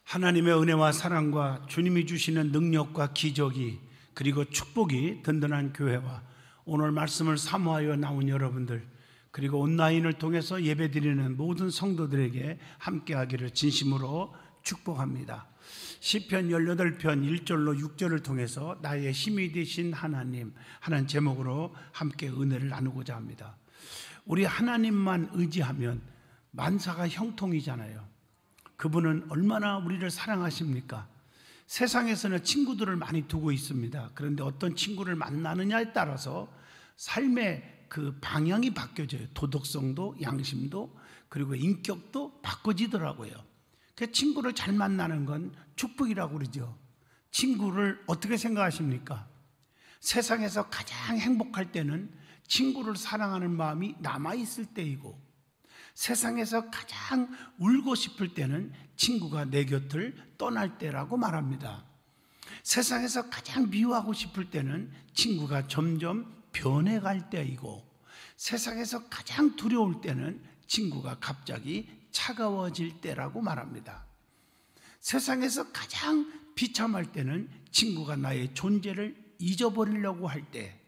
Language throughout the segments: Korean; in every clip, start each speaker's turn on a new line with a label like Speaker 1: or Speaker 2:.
Speaker 1: 하나님의 은혜와 사랑과 주님이 주시는 능력과 기적이 그리고 축복이 든든한 교회와 오늘 말씀을 사모하여 나온 여러분들 그리고 온라인을 통해서 예배드리는 모든 성도들에게 함께하기를 진심으로 축복합니다. 시편 18편 1절로 6절을 통해서 나의 힘이 되신 하나님 하는 제목으로 함께 은혜를 나누고자 합니다. 우리 하나님만 의지하면 만사가 형통이잖아요. 그분은 얼마나 우리를 사랑하십니까? 세상에서는 친구들을 많이 두고 있습니다. 그런데 어떤 친구를 만나느냐에 따라서 삶의 그 방향이 바뀌어져요. 도덕성도 양심도 그리고 인격도 바꿔지더라고요. 그 친구를 잘 만나는 건 축복이라고 그러죠. 친구를 어떻게 생각하십니까? 세상에서 가장 행복할 때는 친구를 사랑하는 마음이 남아있을 때이고, 세상에서 가장 울고 싶을 때는 친구가 내 곁을 떠날 때라고 말합니다. 세상에서 가장 미워하고 싶을 때는 친구가 점점 변해갈 때이고, 세상에서 가장 두려울 때는 친구가 갑자기 차가워질 때라고 말합니다. 세상에서 가장 비참할 때는 친구가 나의 존재를 잊어버리려고 할 때,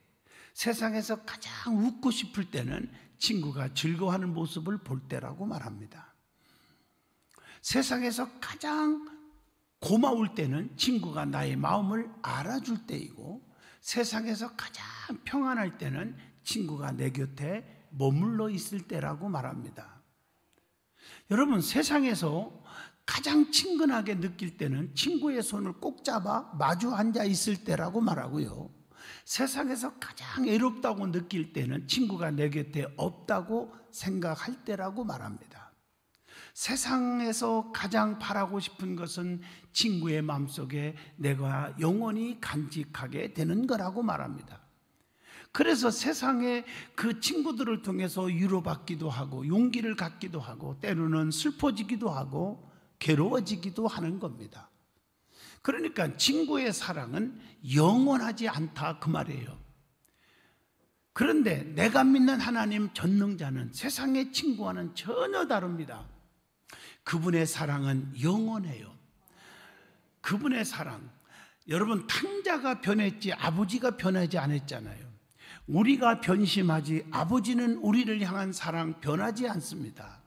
Speaker 1: 세상에서 가장 웃고 싶을 때는 친구가 즐거워하는 모습을 볼 때라고 말합니다. 세상에서 가장 고마울 때는 친구가 나의 마음을 알아줄 때이고, 세상에서 가장 평안할 때는 친구가 내 곁에 머물러 있을 때라고 말합니다. 여러분, 세상에서 가장 친근하게 느낄 때는 친구의 손을 꼭 잡아 마주 앉아 있을 때라고 말하고요, 세상에서 가장 외롭다고 느낄 때는 친구가 내 곁에 없다고 생각할 때라고 말합니다. 세상에서 가장 바라고 싶은 것은 친구의 마음속에 내가 영원히 간직하게 되는 거라고 말합니다. 그래서 세상에 그 친구들을 통해서 위로받기도 하고 용기를 갖기도 하고 때로는 슬퍼지기도 하고 괴로워지기도 하는 겁니다. 그러니까 친구의 사랑은 영원하지 않다 그 말이에요. 그런데 내가 믿는 하나님 전능자는 세상의 친구와는 전혀 다릅니다. 그분의 사랑은 영원해요. 그분의 사랑, 여러분, 탕자가 변했지 아버지가 변하지 않았잖아요. 우리가 변심하지 아버지는 우리를 향한 사랑 변하지 않습니다.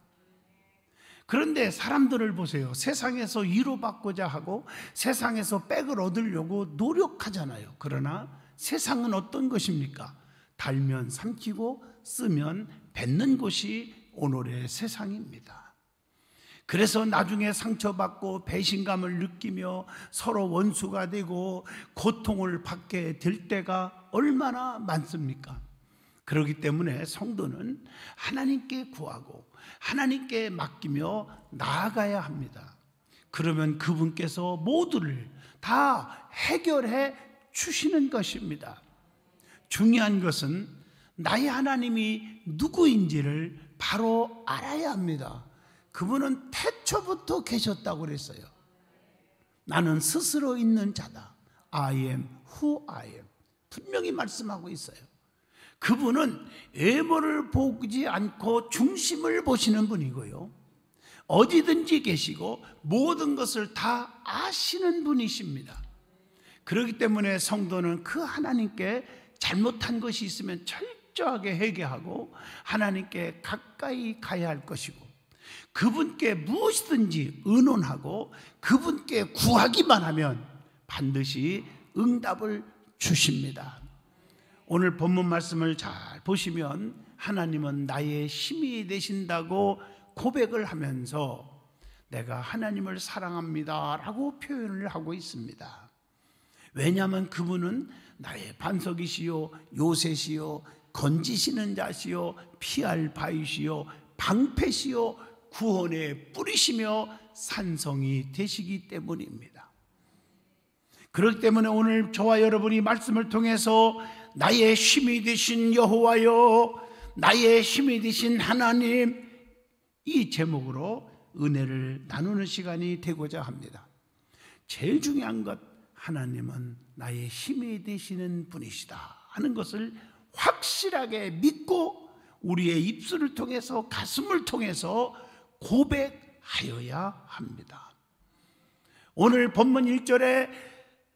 Speaker 1: 그런데 사람들을 보세요. 세상에서 위로받고자 하고 세상에서 백을 얻으려고 노력하잖아요. 그러나 세상은 어떤 것입니까? 달면 삼키고 쓰면 뱉는 것이 오늘의 세상입니다. 그래서 나중에 상처받고 배신감을 느끼며 서로 원수가 되고 고통을 받게 될 때가 얼마나 많습니까? 그렇기 때문에 성도는 하나님께 구하고 하나님께 맡기며 나아가야 합니다. 그러면 그분께서 모두를 다 해결해 주시는 것입니다. 중요한 것은 나의 하나님이 누구인지를 바로 알아야 합니다. 그분은 태초부터 계셨다고 그랬어요. 나는 스스로 있는 자다. I am who I am. 분명히 말씀하고 있어요. 그분은 외모를 보지 않고 중심을 보시는 분이고요, 어디든지 계시고 모든 것을 다 아시는 분이십니다. 그렇기 때문에 성도는 그 하나님께 잘못한 것이 있으면 철저하게 회개하고 하나님께 가까이 가야 할 것이고, 그분께 무엇이든지 의논하고 그분께 구하기만 하면 반드시 응답을 주십니다. 오늘 본문 말씀을 잘 보시면 하나님은 나의 힘이 되신다고 고백을 하면서 내가 하나님을 사랑합니다 라고 표현을 하고 있습니다. 왜냐하면 그분은 나의 반석이시요 요새시요 건지시는 자시요 피할 바위시요 방패시요 구원의 뿌리시며 산성이 되시기 때문입니다. 그렇기 때문에 오늘 저와 여러분이 말씀을 통해서 나의 힘이 되신 여호와여, 나의 힘이 되신 하나님, 이 제목으로 은혜를 나누는 시간이 되고자 합니다. 제일 중요한 것, 하나님은 나의 힘이 되시는 분이시다 하는 것을 확실하게 믿고 우리의 입술을 통해서 가슴을 통해서 고백하여야 합니다. 오늘 본문 1절에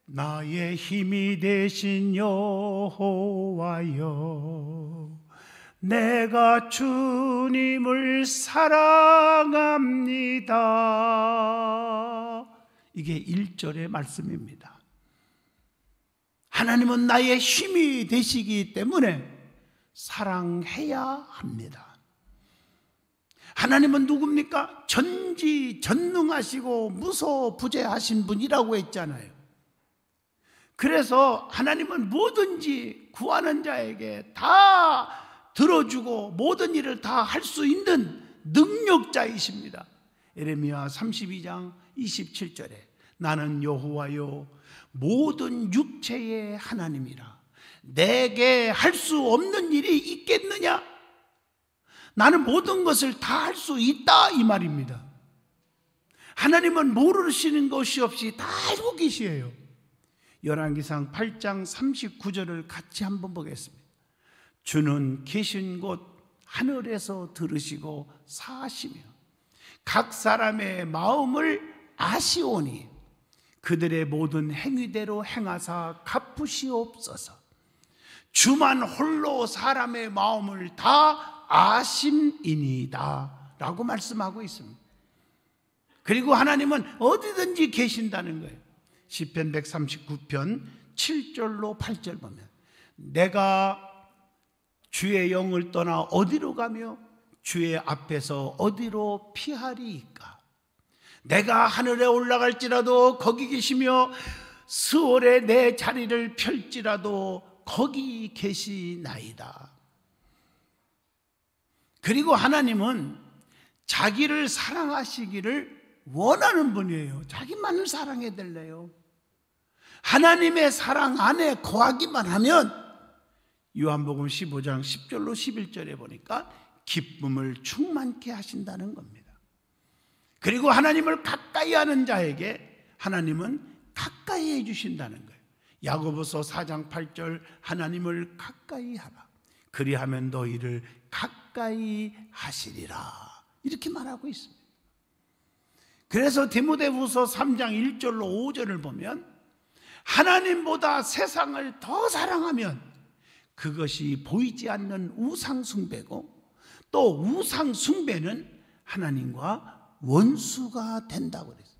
Speaker 1: 나의 힘이 되신 여호와여 내가 주님을 사랑합니다. 이게 1절의 말씀입니다. 하나님은 나의 힘이 되시기 때문에 사랑해야 합니다. 하나님은 누굽니까? 전지전능하시고 무소부재하신 분이라고 했잖아요. 그래서 하나님은 뭐든지 구하는 자에게 다 들어주고 모든 일을 다 할 수 있는 능력자이십니다. 예레미야 32장 27절에 나는 여호와요 모든 육체의 하나님이라 내게 할 수 없는 일이 있겠느냐? 나는 모든 것을 다 할 수 있다 이 말입니다. 하나님은 모르시는 것이 없이 다 알고 계시에요. 열왕기상 8장 39절을 같이 한번 보겠습니다. 주는 계신 곳 하늘에서 들으시고 사시며 각 사람의 마음을 아시오니 그들의 모든 행위대로 행하사 갚으시옵소서. 주만 홀로 사람의 마음을 다 아심이니이다 라고 말씀하고 있습니다. 그리고 하나님은 어디든지 계신다는 거예요. 시편 139편 7절로 8절 보면 내가 주의 영을 떠나 어디로 가며 주의 앞에서 어디로 피하리이까? 내가 하늘에 올라갈지라도 거기 계시며 스올에 내 자리를 펼지라도 거기 계시나이다. 그리고 하나님은 자기를 사랑하시기를 원하는 분이에요. 자기만을 사랑해 달래요. 하나님의 사랑 안에 거하기만 하면 요한복음 15장 10절로 11절에 보니까 기쁨을 충만케 하신다는 겁니다. 그리고 하나님을 가까이 하는 자에게 하나님은 가까이 해주신다는 거예요. 야고보서 4장 8절 하나님을 가까이 하라 그리하면 너희를 가까이 하시리라 이렇게 말하고 있습니다. 그래서 디모데후서 3장 1절로 5절을 보면 하나님보다 세상을 더 사랑하면 그것이 보이지 않는 우상숭배고 또 우상숭배는 하나님과 원수가 된다고 그랬어요.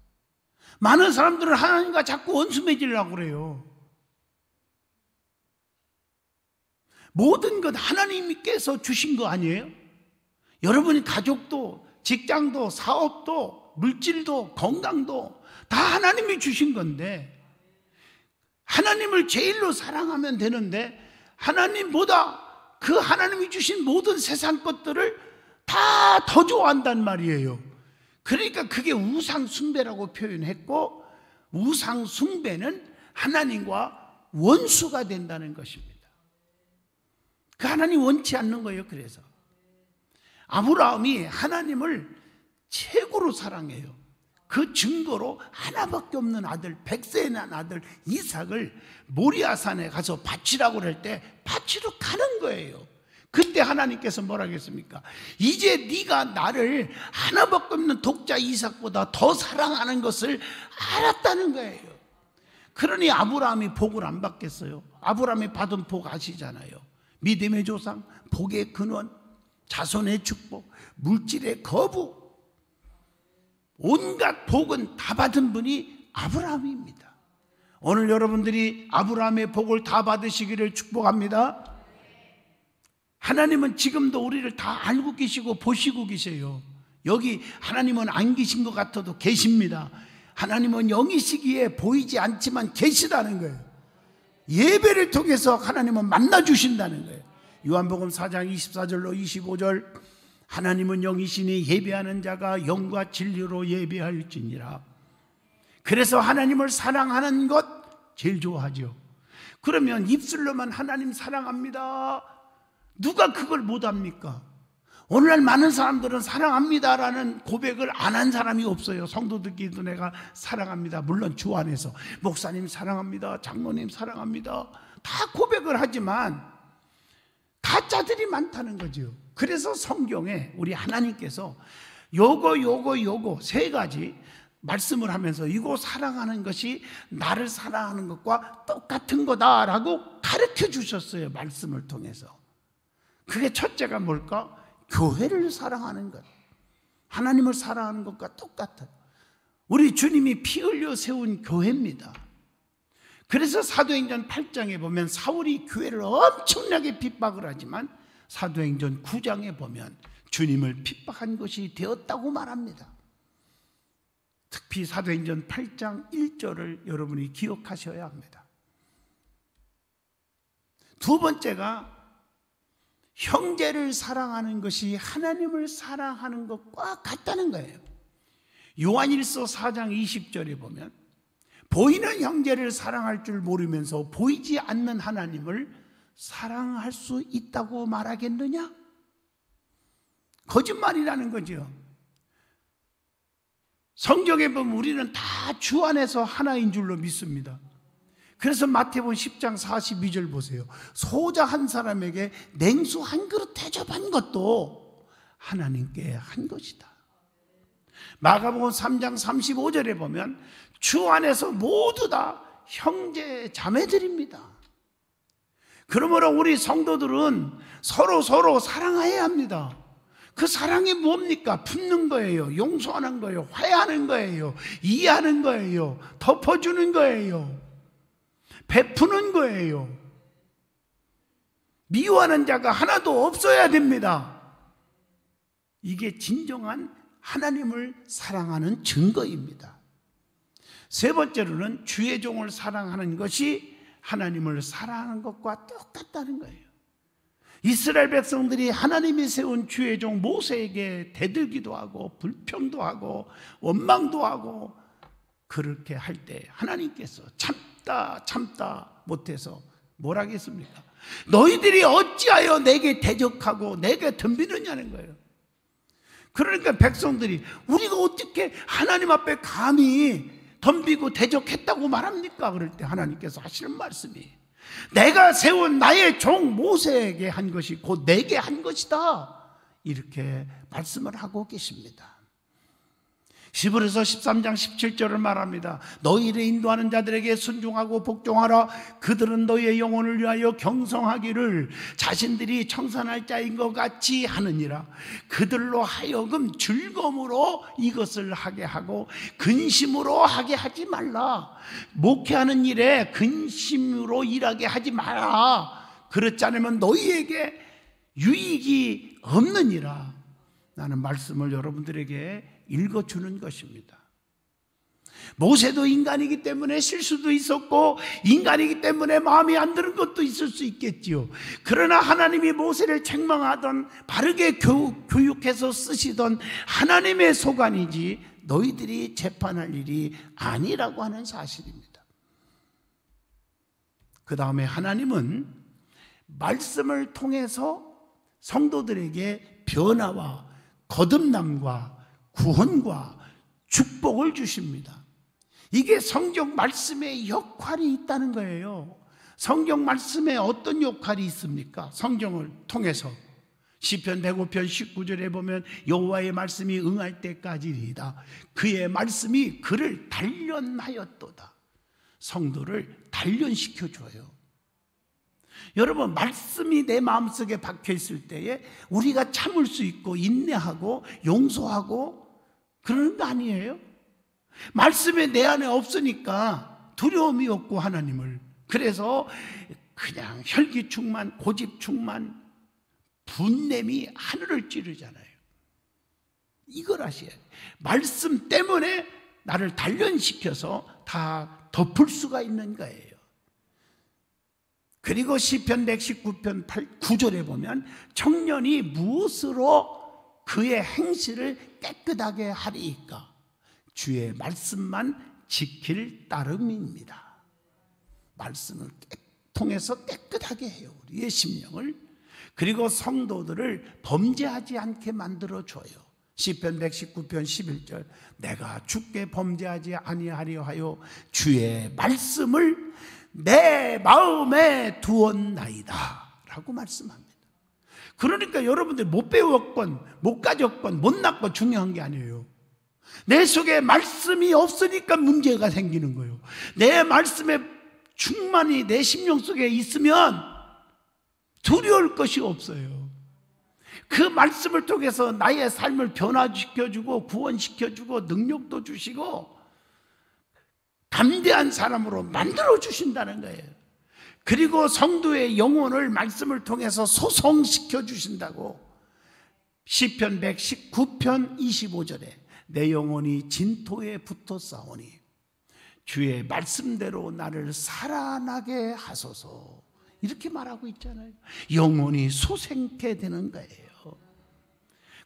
Speaker 1: 많은 사람들은 하나님과 자꾸 원수 맺으려고 그래요. 모든 것 하나님께서 주신 거 아니에요? 여러분이 가족도 직장도 사업도 물질도 건강도 다 하나님이 주신 건데 하나님을 제일로 사랑하면 되는데 하나님보다 그 하나님이 주신 모든 세상 것들을 다 더 좋아한단 말이에요. 그러니까 그게 우상숭배라고 표현했고 우상숭배는 하나님과 원수가 된다는 것입니다. 그 하나님 원치 않는 거예요. 그래서 아브라함이 하나님을 최고로 사랑해요. 그 증거로 하나밖에 없는 아들 100세에 난 아들 이삭을 모리아산에 가서 바치라고 그럴 때 바치러 가는 거예요. 그때 하나님께서 뭐라고 했습니까? 이제 네가 나를 하나밖에 없는 독자 이삭보다 더 사랑하는 것을 알았다는 거예요. 그러니 아브라함이 복을 안 받겠어요? 아브라함이 받은 복 아시잖아요. 믿음의 조상, 복의 근원, 자손의 축복, 물질의 거부, 온갖 복은 다 받은 분이 아브라함입니다. 오늘 여러분들이 아브라함의 복을 다 받으시기를 축복합니다. 하나님은 지금도 우리를 다 알고 계시고 보시고 계세요. 여기 하나님은 안 계신 것 같아도 계십니다. 하나님은 영이시기에 보이지 않지만 계시다는 거예요. 예배를 통해서 하나님은 만나주신다는 거예요. 요한복음 4장 24절로 25절 하나님은 영이시니 예배하는 자가 영과 진리로 예배할지니라. 그래서 하나님을 사랑하는 것 제일 좋아하죠. 그러면 입술로만 하나님 사랑합니다. 누가 그걸 못합니까? 오늘날 많은 사람들은 사랑합니다라는 고백을 안 한 사람이 없어요. 성도들끼리도 내가 사랑합니다. 물론 주 안에서 목사님 사랑합니다. 장로님 사랑합니다. 다 고백을 하지만 가짜들이 많다는 거죠. 그래서 성경에 우리 하나님께서 요거 세 가지 말씀을 하면서 이거 사랑하는 것이 나를 사랑하는 것과 똑같은 거다라고 가르쳐 주셨어요. 말씀을 통해서. 그게 첫째가 뭘까? 교회를 사랑하는 것. 하나님을 사랑하는 것과 똑같아요. 우리 주님이 피 흘려 세운 교회입니다. 그래서 사도행전 8장에 보면 사울이 교회를 엄청나게 핍박을 하지만 사도행전 9장에 보면 주님을 핍박한 것이 되었다고 말합니다. 특히 사도행전 8장 1절을 여러분이 기억하셔야 합니다. 두 번째가 형제를 사랑하는 것이 하나님을 사랑하는 것과 같다는 거예요. 요한일서 4장 20절에 보면 보이는 형제를 사랑할 줄 모르면서 보이지 않는 하나님을 사랑할 수 있다고 말하겠느냐? 거짓말이라는 거죠. 성경에 보면 우리는 다 주 안에서 하나인 줄로 믿습니다. 그래서 마태복음 10장 42절 보세요. 소자 한 사람에게 냉수 한 그릇 대접한 것도 하나님께 한 것이다. 마가복음 3장 35절에 보면 주 안에서 모두 다 형제 자매들입니다. 그러므로 우리 성도들은 서로 사랑해야 합니다. 그 사랑이 뭡니까? 품는 거예요. 용서하는 거예요. 화해하는 거예요. 이해하는 거예요. 덮어주는 거예요. 베푸는 거예요. 미워하는 자가 하나도 없어야 됩니다. 이게 진정한 하나님을 사랑하는 증거입니다. 세 번째로는 주의 종을 사랑하는 것이 하나님을 사랑하는 것과 똑같다는 거예요. 이스라엘 백성들이 하나님이 세운 주의 종 모세에게 대들기도 하고 불평도 하고 원망도 하고 그렇게 할 때 하나님께서 참다 못해서 뭐라 하겠습니까? 너희들이 어찌하여 내게 대적하고 내게 덤비느냐는 거예요. 그러니까 백성들이 우리가 어떻게 하나님 앞에 감히 덤비고 대적했다고 말합니까? 그럴 때 하나님께서 하시는 말씀이 내가 세운 나의 종 모세에게 한 것이 곧 내게 한 것이다, 이렇게 말씀을 하고 계십니다. 히브리서 13장 17절을 말합니다. 너희를 인도하는 자들에게 순종하고 복종하라. 그들은 너희의 영혼을 위하여 경성하기를 자신들이 청산할 자인 것 같이 하느니라. 그들로 하여금 즐거움으로 이것을 하게 하고 근심으로 하게 하지 말라. 목회하는 일에 근심으로 일하게 하지 마라. 그렇지 않으면 너희에게 유익이 없느니라. 라는 말씀을 여러분들에게 읽어주는 것입니다. 모세도 인간이기 때문에 실수도 있었고 인간이기 때문에 마음에 안 드는 것도 있을 수 있겠지요. 그러나 하나님이 모세를 책망하던 바르게 교육해서 쓰시던 하나님의 소관이지 너희들이 재판할 일이 아니라고 하는 사실입니다. 그 다음에 하나님은 말씀을 통해서 성도들에게 변화와 거듭남과 구원과 축복을 주십니다. 이게 성경 말씀의 역할이 있다는 거예요. 성경 말씀에 어떤 역할이 있습니까? 성경을 통해서 시편 105편 19절에 보면 여호와의 말씀이 응할 때까지이다. 그의 말씀이 그를 단련하였도다. 성도를 단련시켜줘요. 여러분, 말씀이 내 마음속에 박혀있을 때에 우리가 참을 수 있고 인내하고 용서하고 그러는 거 아니에요? 말씀이 내 안에 없으니까 두려움이 없고 하나님을, 그래서 그냥 혈기충만 고집충만 분냄이 하늘을 찌르잖아요. 이걸 아셔야 돼요. 말씀 때문에 나를 단련시켜서 다 덮을 수가 있는 거예요. 그리고 시편 119편 9절에 보면 청년이 무엇으로 그의 행실을 깨끗하게 하리이까? 주의 말씀만 지킬 따름입니다. 말씀을 통해서 깨끗하게 해요, 우리의 심령을. 그리고 성도들을 범죄하지 않게 만들어줘요. 시편 119편 11절 내가 주께 범죄하지 아니하려 하여 주의 말씀을 내 마음에 두었나이다 라고 말씀합니다. 그러니까 여러분들 못 배웠건 못 가졌건 못 낳건 중요한 게 아니에요. 내 속에 말씀이 없으니까 문제가 생기는 거예요. 내 말씀에 충만히 내 심령 속에 있으면 두려울 것이 없어요. 그 말씀을 통해서 나의 삶을 변화시켜주고 구원시켜주고 능력도 주시고 담대한 사람으로 만들어주신다는 거예요. 그리고 성도의 영혼을 말씀을 통해서 소성시켜 주신다고. 시편 119편 25절에 내 영혼이 진토에 붙어 싸우니 주의 말씀대로 나를 살아나게 하소서, 이렇게 말하고 있잖아요. 영혼이 소생케 되는 거예요.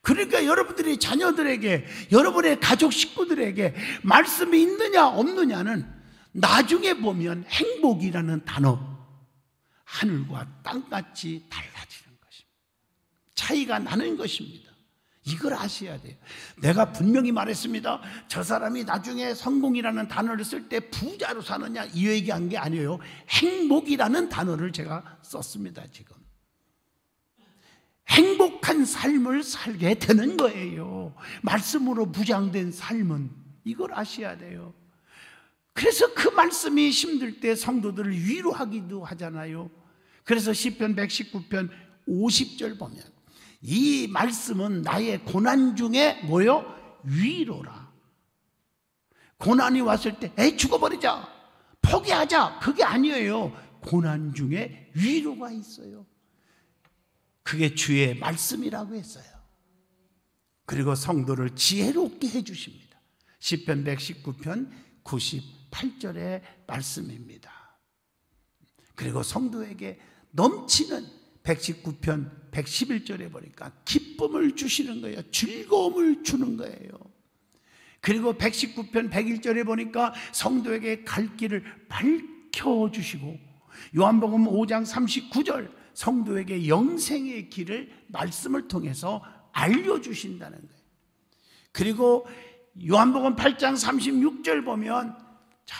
Speaker 1: 그러니까 여러분들이 자녀들에게, 여러분의 가족 식구들에게 말씀이 있느냐 없느냐는 나중에 보면 행복이라는 단어, 하늘과 땅같이 달라지는 것입니다. 차이가 나는 것입니다. 이걸 아셔야 돼요. 내가 분명히 말했습니다. 저 사람이 나중에 성공이라는 단어를 쓸 때 부자로 사느냐 이 얘기한 게 아니에요. 행복이라는 단어를 제가 썼습니다. 지금 행복한 삶을 살게 되는 거예요. 말씀으로 무장된 삶은. 이걸 아셔야 돼요. 그래서 그 말씀이 힘들 때 성도들을 위로하기도 하잖아요. 그래서 시편 119편 50절 보면 이 말씀은 나의 고난 중에 뭐요? 위로라. 고난이 왔을 때 에이 죽어버리자, 포기하자, 그게 아니에요. 고난 중에 위로가 있어요. 그게 주의 말씀이라고 했어요. 그리고 성도를 지혜롭게 해주십니다. 시편 119편 98절의 말씀입니다. 그리고 성도에게 넘치는 119편 111절에 보니까 기쁨을 주시는 거예요. 즐거움을 주는 거예요. 그리고 119편 101절에 보니까 성도에게 갈 길을 밝혀주시고, 요한복음 5장 39절 성도에게 영생의 길을 말씀을 통해서 알려주신다는 거예요. 그리고 요한복음 8장 36절 보면 자,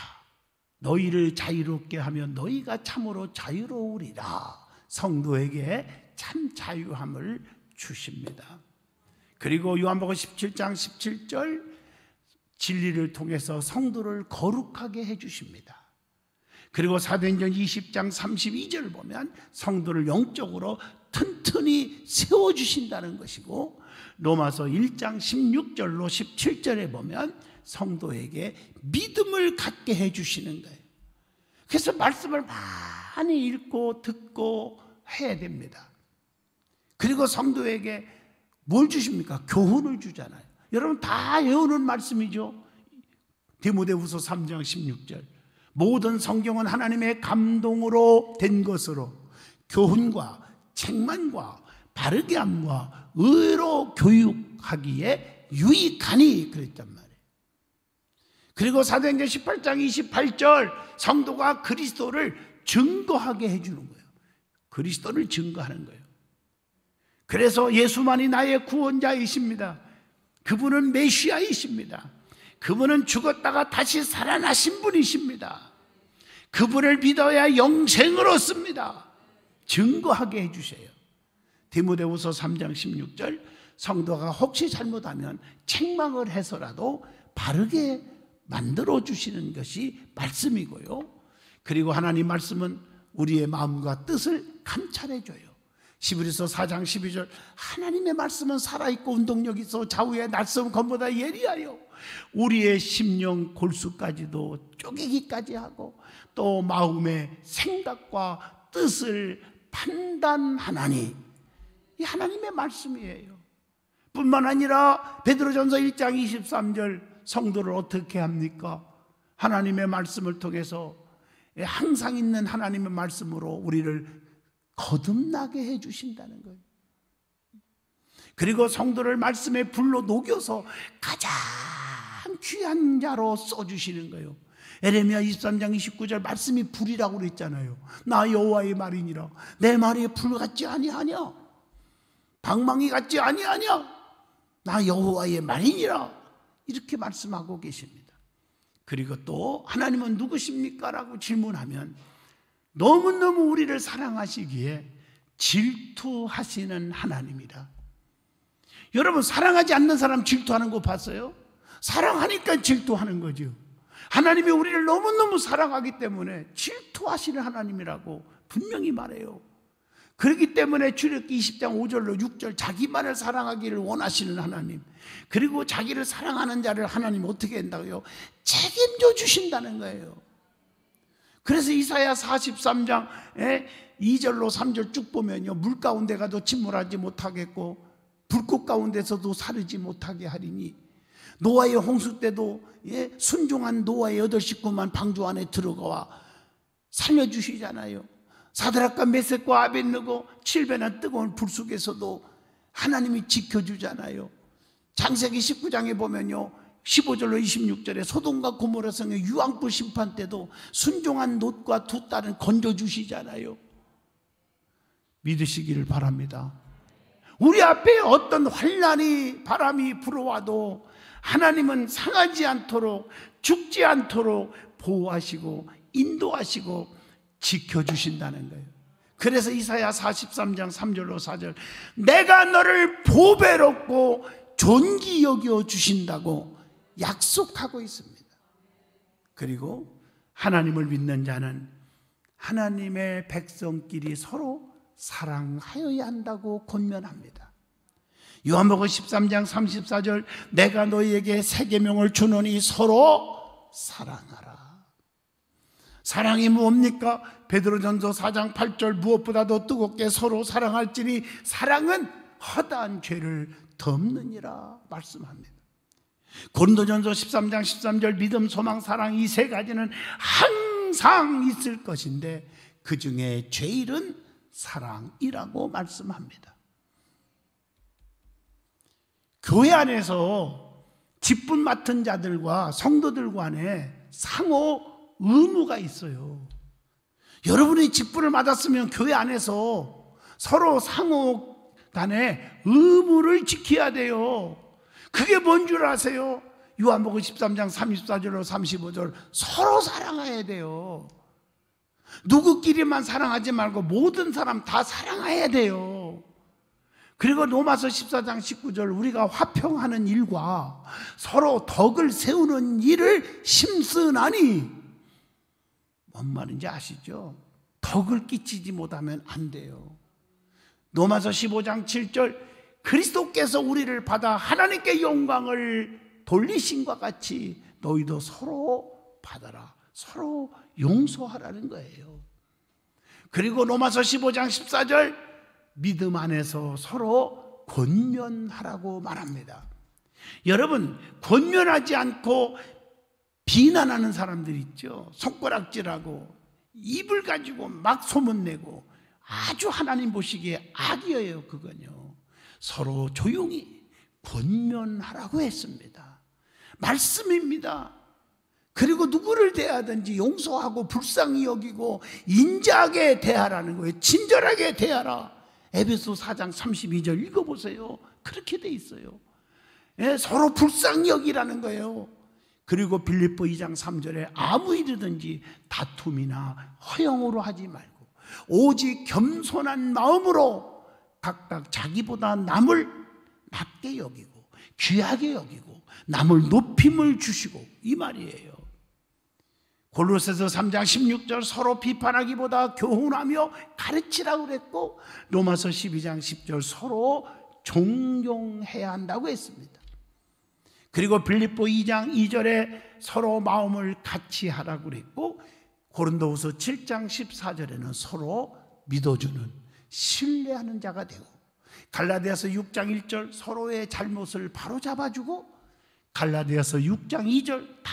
Speaker 1: 너희를 자유롭게 하면 너희가 참으로 자유로우리라. 성도에게 참 자유함을 주십니다. 그리고 요한복음 17장 17절 진리를 통해서 성도를 거룩하게 해주십니다. 그리고 사도행전 20장 32절 보면 성도를 영적으로 튼튼히 세워주신다는 것이고, 로마서 1장 16절로 17절에 보면 성도에게 믿음을 갖게 해주시는 거예요. 그래서 말씀을 많이 읽고 듣고 해야 됩니다. 그리고 성도에게 뭘 주십니까? 교훈을 주잖아요. 여러분 다 외우는 말씀이죠. 디모데후서 3장 16절 모든 성경은 하나님의 감동으로 된 것으로 교훈과 책망과 바르게 함과 의로 교육하기에 유익하니, 그랬단 말이에요. 그리고 사도행전 18장 28절 성도가 그리스도를 증거하게 해주는 거예요. 그리스도를 증거하는 거예요. 그래서 예수만이 나의 구원자이십니다. 그분은 메시아이십니다. 그분은 죽었다가 다시 살아나신 분이십니다. 그분을 믿어야 영생을 얻습니다. 증거하게 해주세요. 디모데후서 3장 16절 성도가 혹시 잘못하면 책망을 해서라도 바르게 만들어주시는 것이 말씀이고요. 그리고 하나님 말씀은 우리의 마음과 뜻을 감찰해줘요. 히브리서 4장 12절 하나님의 말씀은 살아있고 운동력이 있어 좌우의 날쌘 검보다 예리하여 우리의 심령 골수까지도 쪼개기까지 하고 또 마음의 생각과 뜻을 판단하나니, 이 하나님의 말씀이에요. 뿐만 아니라 베드로전서 1장 23절 성도를 어떻게 합니까? 하나님의 말씀을 통해서 항상 있는 하나님의 말씀으로 우리를 거듭나게 해주신다는 거예요. 그리고 성도를 말씀의 불로 녹여서 가장 귀한 자로 써주시는 거예요. 에레미야 23장 29절 말씀이 불이라고 그랬잖아요. 나 여호와의 말이니라. 내 말이 불 같지 아니하냐? 방망이 같지 아니하냐? 나 여호와의 말이니라. 이렇게 말씀하고 계십니다. 그리고 또 하나님은 누구십니까? 라고 질문하면 너무너무 우리를 사랑하시기에 질투하시는 하나님이라. 여러분 사랑하지 않는 사람 질투하는 거 봤어요? 사랑하니까 질투하는 거죠. 하나님이 우리를 너무너무 사랑하기 때문에 질투하시는 하나님이라고 분명히 말해요. 그렇기 때문에 출애굽기 20장 5절로 6절 자기만을 사랑하기를 원하시는 하나님, 그리고 자기를 사랑하는 자를 하나님 어떻게 한다고요? 책임져 주신다는 거예요. 그래서 이사야 43장 2절로 3절 쭉 보면요, 물 가운데 가도 침몰하지 못하겠고 불꽃 가운데서도 사르지 못하게 하리니, 노아의 홍수 때도 순종한 노아의 8 식구만 방주 안에 들어가와 살려주시잖아요. 사드락과 메섹과 아벳느고 7배나 뜨거운 불 속에서도 하나님이 지켜주잖아요. 창세기 19장에 보면요, 15절로 26절에 소돔과 고모라 성의 유황불 심판 때도 순종한 롯과 두 딸은 건져주시잖아요. 믿으시기를 바랍니다. 우리 앞에 어떤 환난이 바람이 불어와도 하나님은 상하지 않도록, 죽지 않도록 보호하시고 인도하시고 지켜주신다는 거예요. 그래서 이사야 43장 3절로 4절, 내가 너를 보배롭고 존귀 여겨 주신다고 약속하고 있습니다. 그리고 하나님을 믿는 자는 하나님의 백성끼리 서로 사랑하여야 한다고 권면합니다. 요한복음 13장 34절, 내가 너희에게 새 계명을 주노니 서로 사랑하라. 사랑이 뭡니까? 베드로전서 4장 8절, 무엇보다도 뜨겁게 서로 사랑할지니 사랑은 허다한 죄를 덮느니라 말씀합니다. 고린도전서 13장 13절, 믿음, 소망, 사랑, 이 세 가지는 항상 있을 것인데 그 중에 제일은 사랑이라고 말씀합니다. 교회 안에서 직분 맡은 자들과 성도들 간에 상호 의무가 있어요. 여러분이 직분을 맡았으면 교회 안에서 서로 상호 간에 의무를 지켜야 돼요. 그게 뭔 줄 아세요? 요한복음 13장 34절로 35절, 서로 사랑해야 돼요. 누구끼리만 사랑하지 말고 모든 사람 다 사랑해야 돼요. 그리고 로마서 14장 19절, 우리가 화평하는 일과 서로 덕을 세우는 일을 심쓰나니, 뭔 말인지 아시죠? 덕을 끼치지 못하면 안 돼요. 로마서 15장 7절, 그리스도께서 우리를 받아 하나님께 영광을 돌리신과 같이 너희도 서로 받아라, 서로 용서하라는 거예요. 그리고 로마서 15장 14절, 믿음 안에서 서로 권면하라고 말합니다. 여러분, 권면하지 않고 비난하는 사람들 있죠. 손가락질하고 입을 가지고 막 소문내고 아주 하나님 보시기에 악이에요. 그건요, 서로 조용히 권면하라고 했습니다. 말씀입니다. 그리고 누구를 대하든지 용서하고 불쌍히 여기고 인자하게 대하라는 거예요. 친절하게 대하라. 에베소 4장 32절 읽어보세요. 그렇게 돼 있어요. 서로 불쌍히 여기라는 거예요. 그리고 빌립보 2장 3절에 아무 일이든지 다툼이나 허영으로 하지 말고 오직 겸손한 마음으로 각각 자기보다 남을 낮게 여기고 귀하게 여기고 남을 높임을 주시고, 이 말이에요. 골로새서 3장 16절, 서로 비판하기보다 교훈하며 가르치라고 그랬고, 로마서 12장 10절, 서로 존경해야 한다고 했습니다. 그리고 빌립보 2장 2절에 서로 마음을 같이 하라고 그랬고, 고린도후서 7장 14절에는 서로 믿어주는, 신뢰하는 자가 되고, 갈라디아서 6장 1절 서로의 잘못을 바로잡아주고, 갈라디아서 6장 2절 다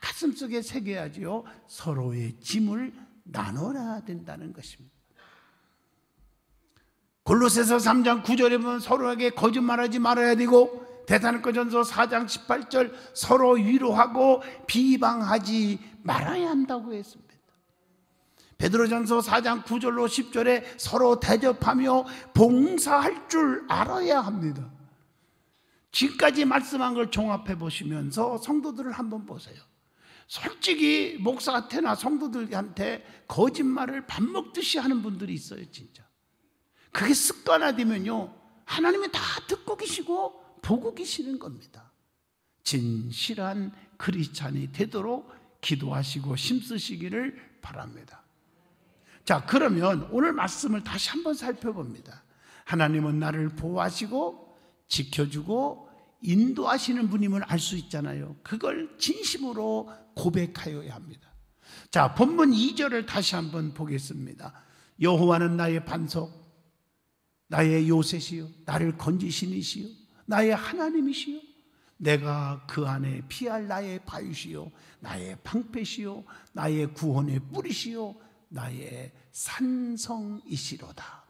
Speaker 1: 가슴속에 새겨야지요, 서로의 짐을 나눠야 된다는 것입니다. 골로새서 3장 9절에 보면 서로에게 거짓말하지 말아야 되고, 데살로니가전서 4장 18절 서로 위로하고 비방하지 말아야 한다고 했습니다. 베드로전서 4장 9절로 10절에 서로 대접하며 봉사할 줄 알아야 합니다. 지금까지 말씀한 걸 종합해 보시면서 성도들을 한번 보세요. 솔직히 목사한테나 성도들한테 거짓말을 밥 먹듯이 하는 분들이 있어요. 진짜 그게 습관화되면요, 하나님이 다 듣고 계시고 보고 계시는 겁니다. 진실한 크리스찬이 되도록 기도하시고 힘쓰시기를 바랍니다. 자, 그러면 오늘 말씀을 다시 한번 살펴봅니다. 하나님은 나를 보호하시고 지켜주고 인도하시는 분임을 알 수 있잖아요. 그걸 진심으로 고백하여야 합니다. 자, 본문 2절을 다시 한번 보겠습니다. 여호와는 나의 반석, 나의 요새시요, 나를 건지시니시요, 나의 하나님이시요, 내가 그 안에 피할 나의 바위시요, 나의 방패시요, 나의 구원의 뿌리시요, 나의 산성이시로다.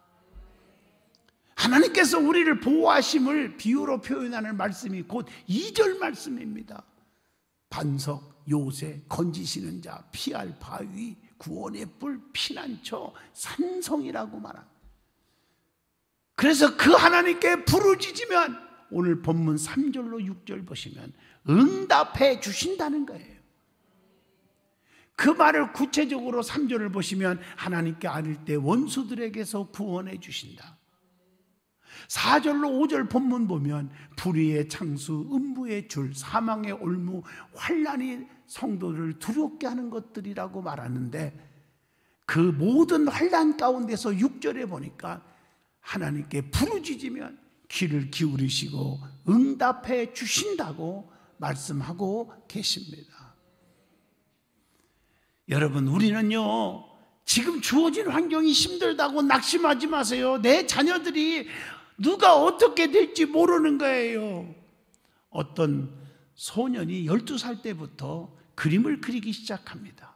Speaker 1: 하나님께서 우리를 보호하심을 비유로 표현하는 말씀이 곧 2절 말씀입니다. 반석, 요새, 건지시는 자, 피할 바위, 구원의 뿔, 피난처, 산성이라고 말합니다. 그래서 그 하나님께 부르짖으면 오늘 본문 3절로 6절 보시면 응답해 주신다는 거예요. 그 말을 구체적으로 3절을 보시면 하나님께 아뢰 때 원수들에게서 구원해 주신다. 4절로 5절 본문 보면 불의의 창수, 음부의 줄, 사망의 올무, 환난이 성도를 두렵게 하는 것들이라고 말하는데 그 모든 환난 가운데서 6절에 보니까 하나님께 부르짖으면 귀를 기울이시고 응답해 주신다고 말씀하고 계십니다. 여러분, 우리는요 지금 주어진 환경이 힘들다고 낙심하지 마세요. 내 자녀들이 누가 어떻게 될지 모르는 거예요. 어떤 소년이 12살 때부터 그림을 그리기 시작합니다.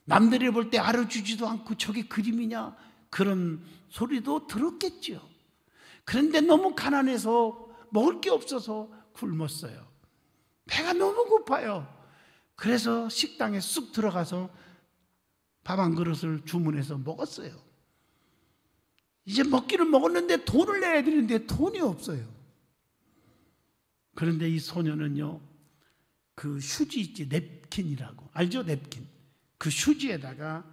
Speaker 1: 남들이 볼 때 알아주지도 않고 저게 그림이냐 그런 소리도 들었겠죠. 그런데 너무 가난해서 먹을 게 없어서 굶었어요. 배가 너무 고파요. 그래서 식당에 쑥 들어가서 밥 한 그릇을 주문해서 먹었어요. 이제 먹기는 먹었는데 돈을 내야 되는데 돈이 없어요. 그런데 이 소녀는요, 그 휴지 있지, 냅킨이라고 알죠? 냅킨. 그 휴지에다가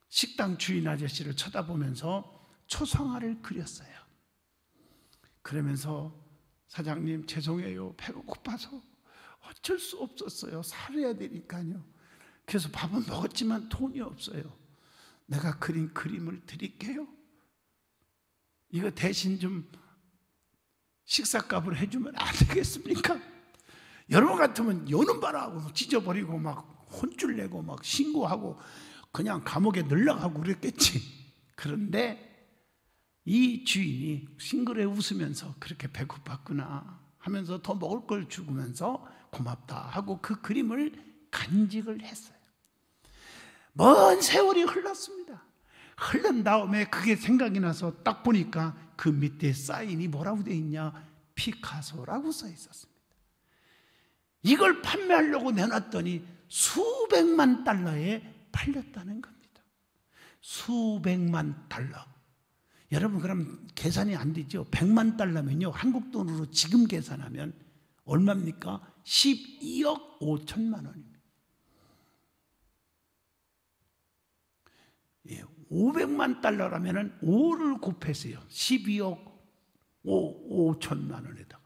Speaker 1: 식당 주인 아저씨를 쳐다보면서 초상화를 그렸어요. 그러면서 사장님 죄송해요, 배가 고파서 어쩔 수 없었어요. 살아야 되니까요. 그래서 밥은 먹었지만 돈이 없어요. 내가 그린 그림을 드릴게요. 이거 대신 좀 식사값을 해주면 안 되겠습니까? 여러분 같으면 여는 바라고 찢어버리고 막 혼쭐 내고 막 신고하고 그냥 감옥에 늘려가고 그랬겠지. 그런데 이 주인이 싱그레 웃으면서 그렇게 배고팠구나 하면서 더 먹을 걸 주면서 고맙다 하고 그 그림을 간직을 했어요. 먼 세월이 흘렀습니다. 흐른 다음에 그게 생각이 나서 딱 보니까 그 밑에 사인이 뭐라고 되어 있냐? 피카소라고 써 있었습니다. 이걸 판매하려고 내놨더니 수백만 달러에 팔렸다는 겁니다. 수백만 달러. 여러분 그럼 계산이 안 되죠? 100만 달러면요 한국 돈으로 지금 계산하면 얼마입니까? 12억 5천만 원입니다. 500만 달러라면 5를 곱했어요. 12억 5천만 원에다가.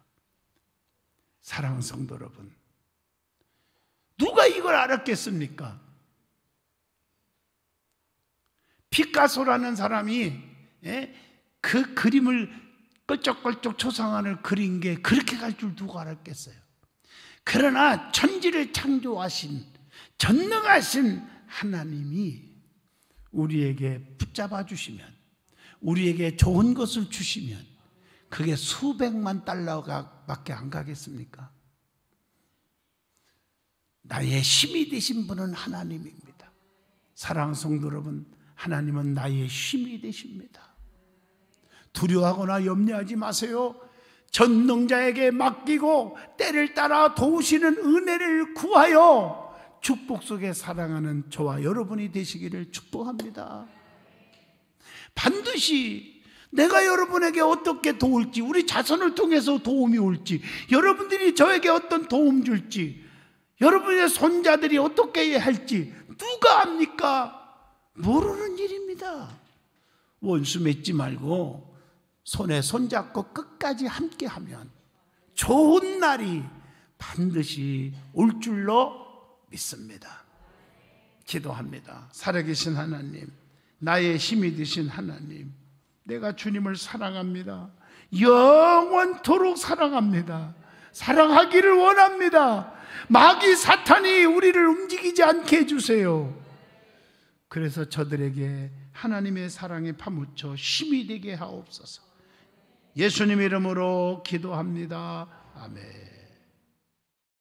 Speaker 1: 사랑하는 성도 여러분, 누가 이걸 알았겠습니까? 피카소라는 사람이 그 그림을 껄쩍껄쩍 초상화를 그린 게 그렇게 갈 줄 누가 알았겠어요? 그러나 천지를 창조하신 전능하신 하나님이 우리에게 붙잡아 주시면, 우리에게 좋은 것을 주시면 그게 수백만 달러가 밖에 안 가겠습니까? 나의 힘이 되신 분은 하나님입니다. 사랑하는 성도 여러분, 하나님은 나의 힘이 되십니다. 두려워하거나 염려하지 마세요. 전능자에게 맡기고 때를 따라 도우시는 은혜를 구하여 축복 속에 살아가는 저와 여러분이 되시기를 축복합니다. 반드시 내가 여러분에게 어떻게 도울지, 우리 자손을 통해서 도움이 올지, 여러분들이 저에게 어떤 도움 줄지, 여러분의 손자들이 어떻게 해야 할지 누가 압니까? 모르는 일입니다. 원수 맺지 말고 손에 손잡고 끝까지 함께하면 좋은 날이 반드시 올 줄로 믿습니다. 기도합니다. 살아계신 하나님, 나의 힘이 되신 하나님, 내가 주님을 사랑합니다. 영원토록 사랑합니다. 사랑하기를 원합니다. 마귀 사탄이 우리를 움직이지 않게 해주세요. 그래서 저들에게 하나님의 사랑에 파묻혀 힘이 되게 하옵소서. 예수님 이름으로 기도합니다. 아멘.